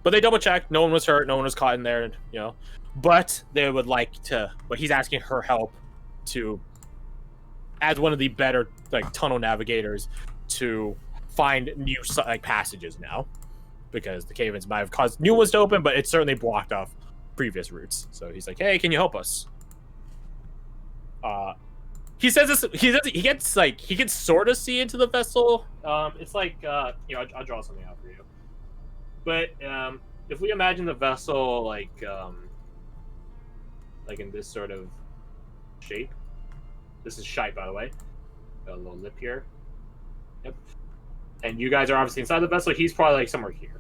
But they double checked. No one was hurt. No one was caught in there, you know. But they would like to, but he's asking her help to, as one of the better like tunnel navigators, to find new like passages now, because the cave-ins might have caused new ones to open, but it certainly blocked off previous routes. So he's like, "Hey, can you help us?" He says this. He can sort of see into the vessel. It's like you know, I'll draw something out for you. But if we imagine the vessel like in this sort of shape, this is shite, by the way. Got a little lip here. Yep. And you guys are obviously inside the vessel. He's probably like somewhere here.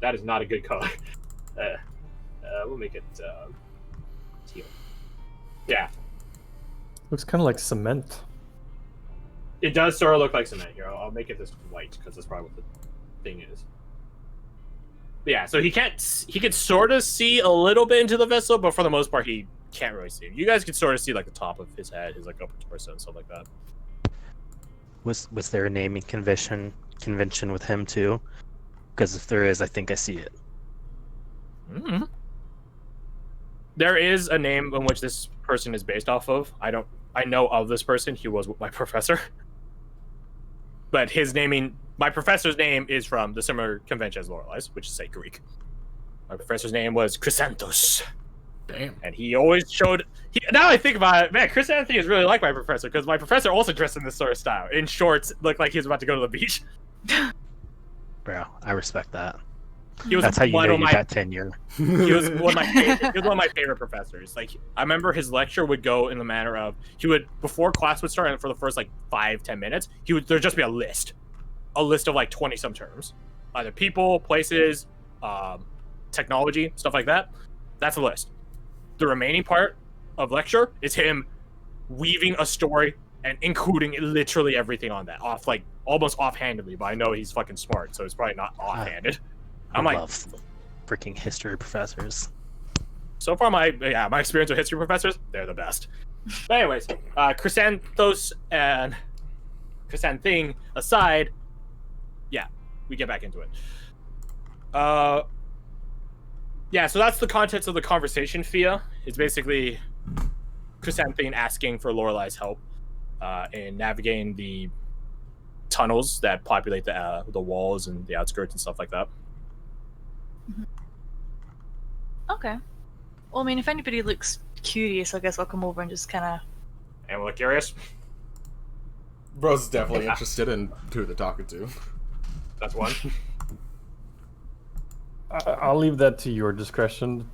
That is not a good color. We'll make it teal. Yeah. Looks kind of like cement. It does sort of look like cement here. I'll make it this white because that's probably what the thing is. But yeah, so he can sort of see a little bit into the vessel, but for the most part, he can't really see. You guys can sort of see like the top of his head, his like upper torso and stuff like that. Was there a naming convention with him too? Because if there is, I think I see it. Mm-hmm. There is a name in which this person is based off of. I know of this person. He was my professor. But my professor's name is from the similar convention as Lorelai's, which is, say, Greek. My professor's name was Chrysanthos. Damn. And he always showed... now I think about it, man, Chrysanthos is really like my professor, because my professor also dressed in this sort of style. In shorts, looked like he was about to go to the beach. Bro, I respect that. That's how you know you got tenure. He was one of my favorite professors. Like, I remember his lecture would go in the manner of before class would start, and for the first like 5-10 minutes, there'd just be a list of like 20 some terms, either people, places, technology, stuff like that. That's a list. The remaining part of lecture is him weaving a story and including literally everything on that, almost offhandedly. But I know he's fucking smart, so it's probably not offhanded. I love freaking history professors. So far, my experience with history professors, they're the best. But anyways, Chrysanthos and Chrysanthing aside, yeah, we get back into it. Yeah, so that's the contents of the conversation, Fia. It's basically Chrysanthing asking for Lorelai's help in navigating the tunnels that populate the walls and the outskirts and stuff like that. Okay. Well, I mean, if anybody looks curious, I guess I'll come over and just kind of... Anyone look curious? Bro's definitely interested in who they're talking to. That's one. I'll leave that to your discretion,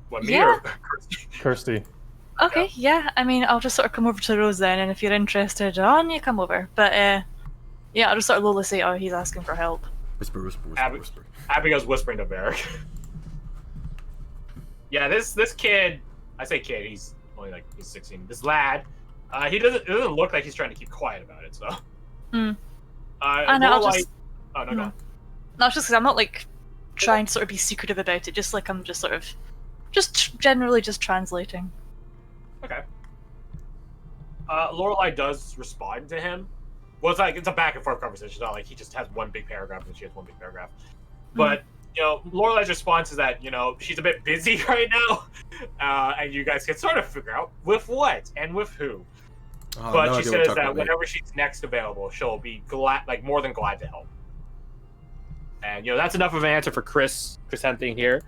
What, me Yeah. or Kirsty. Okay, yeah. I mean, I'll just sort of come over to Rose then, and if you're interested, on you come over. But, yeah, I'll just sort of lowly say, oh, he's asking for help. Whisper, whisper, whisper, Abby- whisper. Abigail's whispering to Varric. Yeah, this kid, I say kid, he's only like, he's 16. This lad, it doesn't look like he's trying to keep quiet about it, so. I know, I'll Lorelai- just... Oh, no, go on. No, it's just because I'm not, like, trying to sort of be secretive about it, just like I'm just sort of... Just generally just translating. Okay. Lorelai does respond to him. Well, it's a back and forth conversation. It's not like he just has one big paragraph and she has one big paragraph. But, you know, Lorelai's response is that, you know, she's a bit busy right now. And you guys can sort of figure out with what and with who. Oh, But no she idea what says you're talking that about. whenever she's next available, she'll be more than glad to help. And, you know, that's enough of an answer for Chrysanthing here.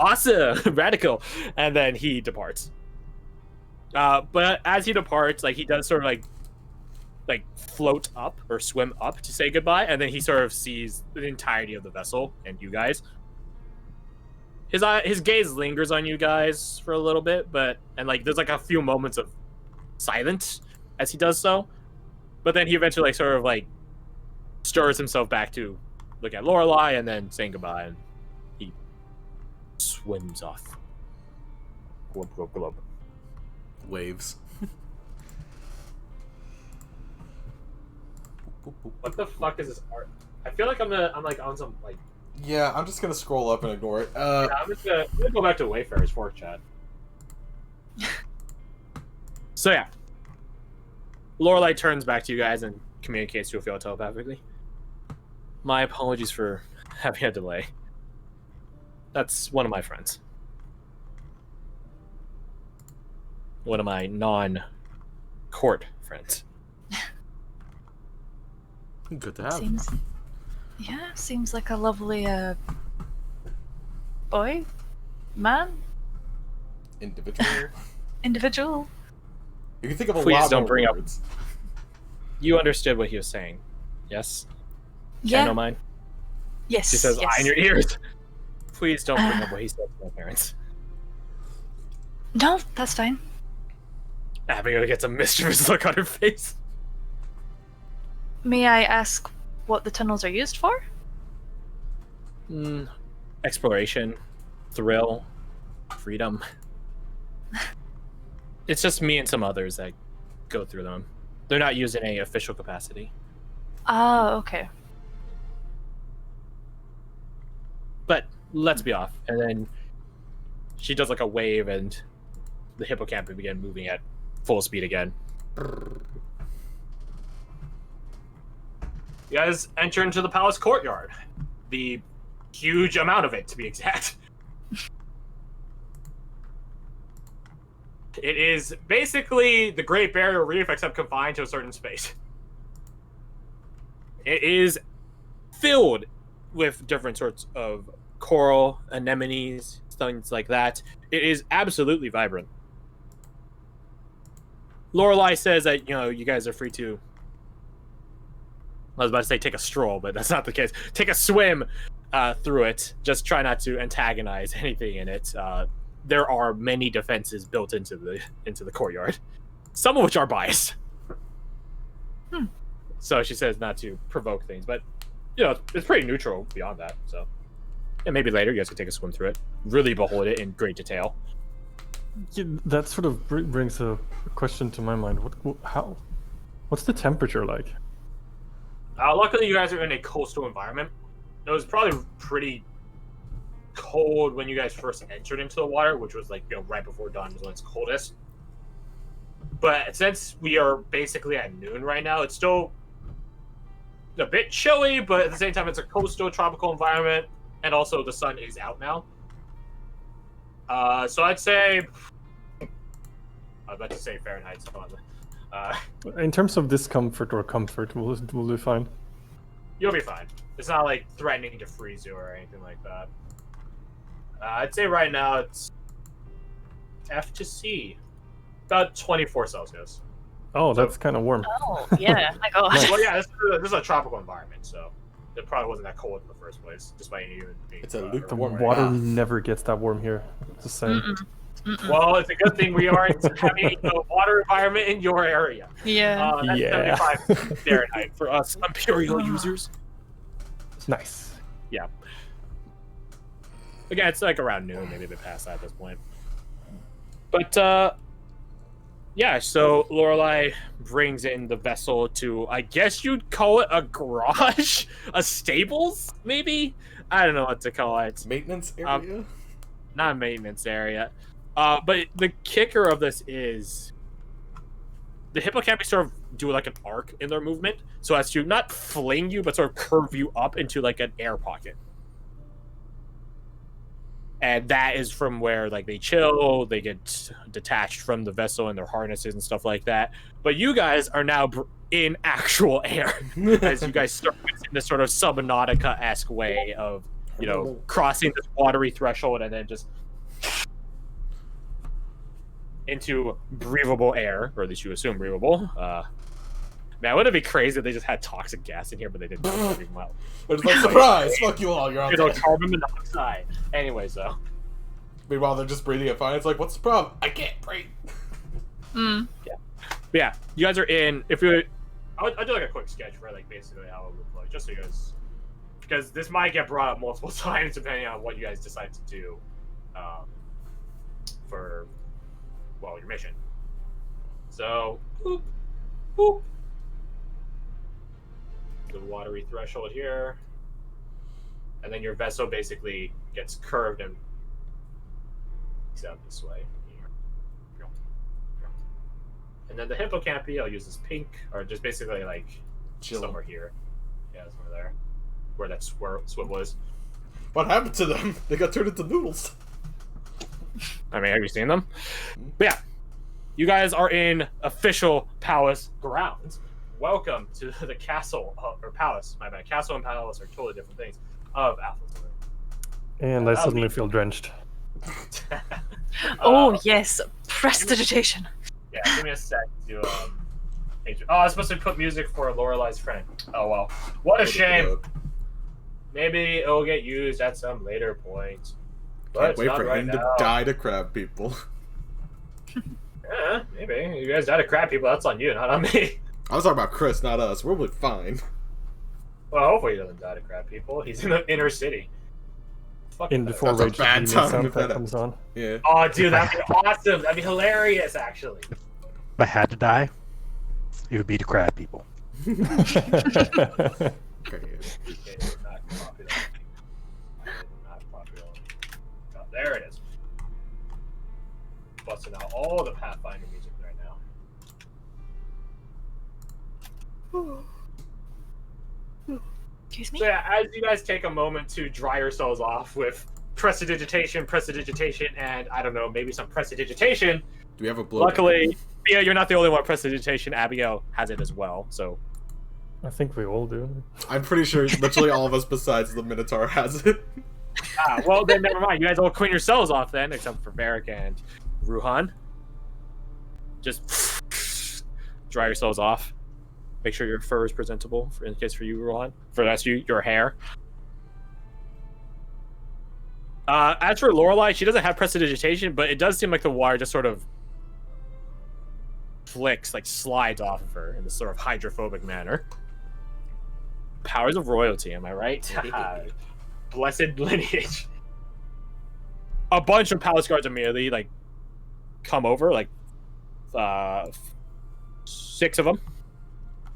Awesome! Radical! And then he departs. But as he departs, like, he does sort of like float up or swim up to say goodbye, and then he sort of sees the entirety of the vessel and you guys. His gaze lingers on you guys for a little bit, and like there's like a few moments of silence as he does so, but then he eventually like sort of like stirs himself back to look at Lorelai and then saying goodbye, and he swims off. Glub, glub, glub. Waves. What the fuck is this art? I feel like I'm like on some like. Yeah, I'm just gonna scroll up and ignore it. Yeah, I'm gonna go back to Wayfarer's Fork chat. So yeah, Lorelai turns back to you guys and communicates to Ophelia telepathically. My apologies for having a delay. That's one of my friends. One of my non-court friends. Good to have. Seems like a lovely boy, man, Individual. individual. You can think of a Please lot don't more bring up- words. You understood what he was saying, yes? Yeah. Channel mine. Yes. She says, yes. "Eye in your ears." Please don't bring up what he said to my parents. No, that's fine. Abigail gets a mischievous look on her face. May I ask what the tunnels are used for? Exploration, thrill, freedom. It's just me and some others that go through them. They're not used in any official capacity. Oh, okay. But let's be off. And then she does like a wave, and the hippocampus began moving at full speed again. You guys enter into the palace courtyard. The huge amount of it, to be exact. It is basically the Great Barrier Reef, except confined to a certain space. It is filled with different sorts of coral, anemones, things like that. It is absolutely vibrant. Lorelei says that, you guys are free to... I was about to say take a stroll, but that's not the case. Take a swim through it. Just try not to antagonize anything in it. There are many defenses built into the courtyard, some of which are biased. So she says not to provoke things, but it's pretty neutral beyond that. So, and maybe later you guys can take a swim through it, really behold it in great detail. Yeah, that sort of brings a question to my mind. What's the temperature like? Luckily, you guys are in a coastal environment. It was probably pretty cold when you guys first entered into the water, which was right before dawn was when it's coldest. But since we are basically at noon right now, it's still a bit chilly, but at the same time, it's a coastal tropical environment, and also the sun is out now. So I'd say, I was about to say Fahrenheit. So in terms of discomfort or comfort, will you fine? You'll be fine. It's not threatening to freeze you or anything like that. I'd say right now it's F to C, about 24 Celsius. Oh, that's kind of warm. Oh, yeah. Well, yeah, this is a tropical environment, so it probably wasn't that cold in the first place, despite you being. It's a The lukewarm. water never gets that warm here. Just saying. Well, it's a good thing we are having a water environment in your area. Yeah. That's Yeah. 75 Fahrenheit for us Imperial users. Nice. Yeah. Again, it's around noon, maybe a bit past that at this point. But, yeah, so Lorelei brings in the vessel to, I guess you'd call it a garage? A stables, maybe? I don't know what to call it. Maintenance area? Not a maintenance area. But the kicker of this is the hippocampus sort of do an arc in their movement so as to not fling you, but sort of curve you up into an air pocket. And that is from where they chill, they get detached from the vessel and their harnesses and stuff like that. But you guys are now in actual air as you guys start in this sort of Subnautica-esque way of, crossing this watery threshold and then just into breathable air, or at least you assume breathable. Man, wouldn't it be crazy if they just had toxic gas in here, but they didn't breathe well? It's surprise! Fuck you all, you're out there. Carbon monoxide. Anyway, so. Meanwhile, they're just breathing it fine. It's what's the problem? I can't breathe. Yeah. But yeah, you guys are in. I'll do a quick sketch for basically how it would look like, just so you guys, because this might get brought up multiple times depending on what you guys decide to do, for your mission. So, boop, boop. The watery threshold here, and then your vessel basically gets curved and out this way. And then the hippocampi, I'll use this pink, or just basically Chill. somewhere here. Yeah, somewhere there, where that swivel is. What happened to them? They got turned into noodles. I mean, have you seen them? But yeah, you guys are in official palace grounds. Welcome to the castle, or palace, my bad. Castle and palace are totally different things, of Atlas. And I suddenly feel drenched. Oh, yes. Prestidigitation. Yeah, give me a sec to, I was supposed to put music for Lorelei's friend. Oh, well. What a shame. Maybe it'll get used at some later point. Can't wait for him to die to crab people. Yeah, maybe. You guys die to crab people, that's on you, not on me. I was talking about Chris, not us. We're fine. Well, hopefully he doesn't die to crab people. He's in the inner city. Fuck In that. before That's a Rage bad Demon time sound if that that comes on. Yeah. Oh, dude, that'd be awesome. That'd be hilarious, actually. If I had to die, it would be to crab people. Okay. Okay, not popular. Not popular. Oh, there it is. Busting out all the Pathfinder music right now. Excuse me? So yeah, as you guys take a moment to dry yourselves off with prestidigitation, and I don't know, maybe some prestidigitation. Do we have a blow? Luckily, yeah, you're not the only one with prestidigitation. Abigail has it as well, so. I think we all do. I'm pretty sure literally all of us besides the Minotaur has it. Well, then never mind. You guys all clean yourselves off then, except for Varric and Ruhan. Just dry yourselves off. Make sure your fur is presentable, in case for you, Ruhan. For the rest of you, your hair. As for Lorelei, she doesn't have prestidigitation, but it does seem like the water just sort of flicks, like slides off of her in this sort of hydrophobic manner. Powers of royalty, am I right? Blessed lineage. A bunch of palace guards immediately like come over, like 6 of them.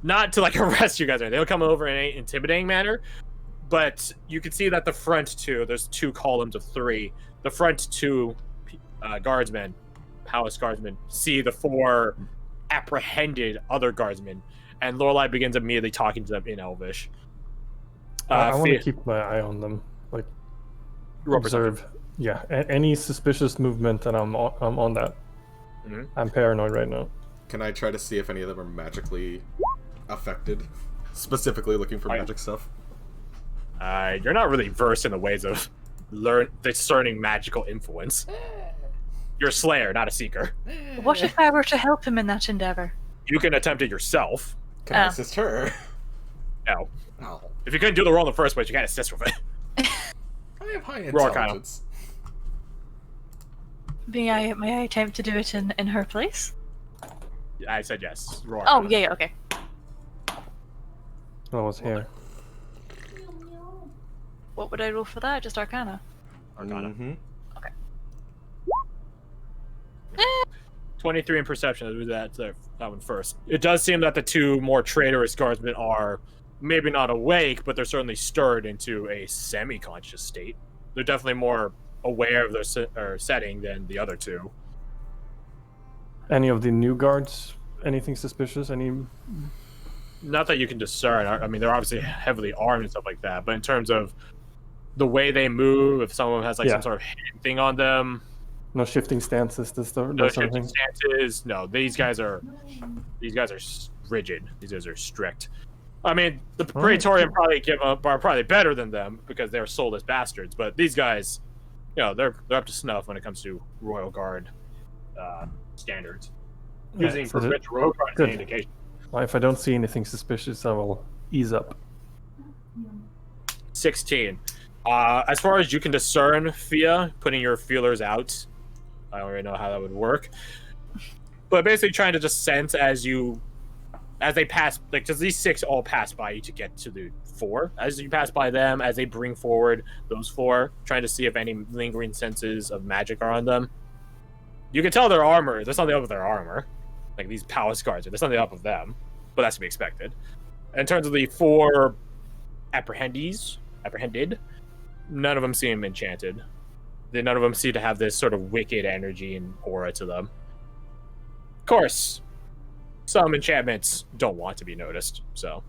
Not to like arrest you guys, they'll come over in an intimidating manner, but you can see that the front 2, there's 2 columns of 3. The front 2 guardsmen, palace guardsmen, see the 4 apprehended other guardsmen, and Lorelei begins immediately talking to them in Elvish. I want to keep my eye on them, like observe. Yeah, any suspicious movement, and I'm on that. Mm-hmm. I'm paranoid right now. Can I try to see if any of them are magically affected? Specifically looking for magic stuff. You're not really versed in the ways of discerning magical influence. You're a slayer, not a seeker. What if I were to help him in that endeavor? You can attempt it yourself. Can I assist her? No. No. If you couldn't do the roll in the first place, you can't assist with it. I have high Roll intelligence. May I attempt to do it in her place? I said yes. Roar. Oh, yeah, okay. I was here. What would I roll for that? Just Arcana? Arcana. Mm-hmm. 23 in perception. I'll do that one first. It does seem that the 2 more traitorous guardsmen are maybe not awake, but they're certainly stirred into a semi-conscious state. They're definitely more aware of their setting than the other 2. Any of the new guards? Anything suspicious? Any? Not that you can discern. I mean, they're obviously heavily armed and stuff like that, but in terms of the way they move, if someone has like some sort of hidden thing on them, No shifting stances. no shifting stances. No, these guys are rigid. These guys are strict. I mean, the Praetorian are probably better than them because they're soulless bastards. But these guys, they're up to snuff when it comes to Royal Guard standards. Using Provincial Road Guard as an indication. Well, if I don't see anything suspicious, I will ease up. 16. As far as you can discern, Fia, putting your feelers out, I don't really know how that would work. But basically trying to just sense as they pass, like, does these 6 all pass by you to get to the 4? As you pass by them, as they bring forward those 4, trying to see if any lingering senses of magic are on them. You can tell their armor, there's something up with their armor. Like, these palace guards, there's something up with them. But that's to be expected. In terms of the 4 apprehended, none of them seem enchanted. None of them seem to have this sort of wicked energy and aura to them. Of course, some enchantments don't want to be noticed, so.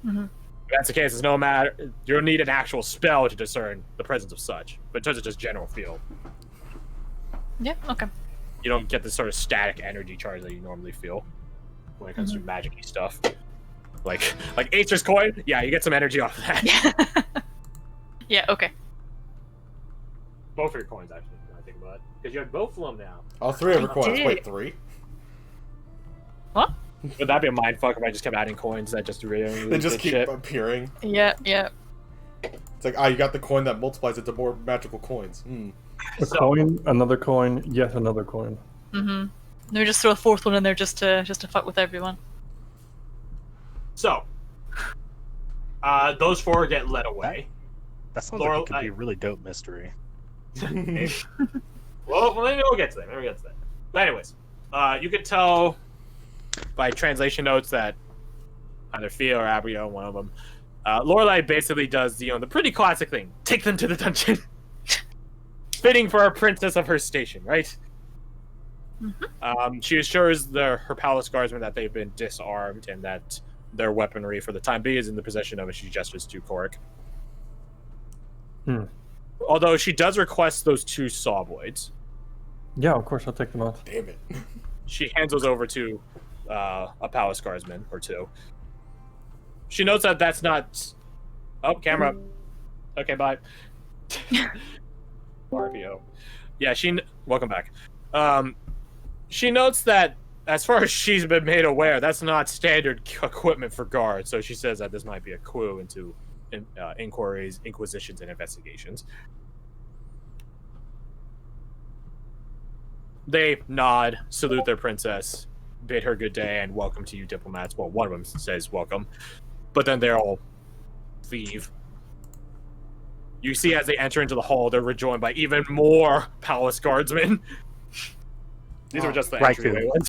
Mm-hmm. If that's the case, it's no matter. You'll need an actual spell to discern the presence of such. But in terms of just general feel, Yeah, okay. you don't get the sort of static energy charge that you normally feel when it comes to magic-y stuff. Like Acer's coin, yeah, you get some energy off of that. Yeah, okay. Both of your coins, actually, when I think about it. Because you have both of them now. All 3 of her coins. did. Wait, 3? What? Would that be a mindfuck if I just kept adding coins that just really They just keep shit? appearing. Yeah. It's like, you got the coin that multiplies into more magical coins. A coin, another coin, yet another coin. Mm-hmm. No, just throw a 4th one in there just to fuck with everyone. So, those 4 get led away. That sounds Laurel, like it could be a really dope mystery. Well, maybe we'll get to that. But anyways, you could tell by translation notes that either Fia or Abrio, one of them, Lorelei basically does the pretty classic thing: take them to the dungeon. Fitting for a princess of her station, right? She assures her palace guardsmen that they've been disarmed and that their weaponry for the time being is in the possession of, and she gestures to Korik. Although she does request those 2 saw blades. Yeah, of course, I'll take them out. Damn it. She hands those over to a palace guardsman or 2. She notes that that's not... Oh, camera. Okay, bye. RPO. Yeah, welcome back. She notes that, as far as she's been made aware, that's not standard equipment for guards, so she says that this might be a clue into inquiries, inquisitions, and investigations. They nod, salute their princess, bid her good day, and welcome to you, diplomats. Well, one of them says welcome, but then they all leave. You see, as they enter into the hall, they're rejoined by even more palace guardsmen. These are just the entryway ones.